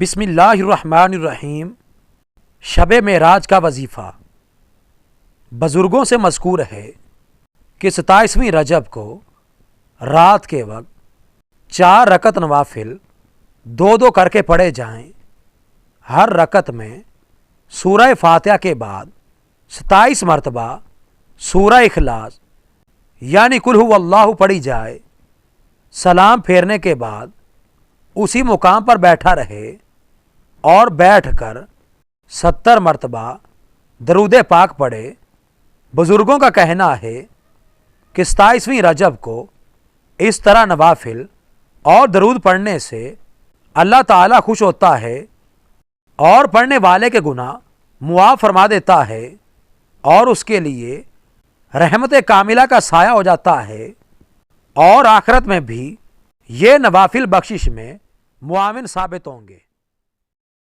بسم اللہ الرحمن الرحیم۔ شب معراج کا وظیفہ بزرگوں سے مذکور ہے کہ 27ویں رجب کو رات کے وقت 4 رکعت نوافل 2 کر کے پڑھے جائیں۔ ہر رکعت میں سورہ فاتحہ کے بعد 27 مرتبہ سورہ اخلاص یعنی قل هو اللہ پڑھی جائے۔ سلام پھیرنے کے بعد اسی مقام پر بیٹھا رہے اور بیٹھ کر 70 مرتبہ درود پاک پڑھے۔ بزرگوں کا کہنا ہے کہ 27ویں رجب کو اس طرح نوافل اور درود پڑھنے سے اللہ تعالیٰ خوش ہوتا ہے اور پڑھنے والے کے گناہ معاف فرما دیتا ہے اور اس کے لیے رحمت کاملہ کا سایہ ہو جاتا ہے، اور آخرت میں بھی یہ نوافل بخشش میں معاون ثابت ہوں گے۔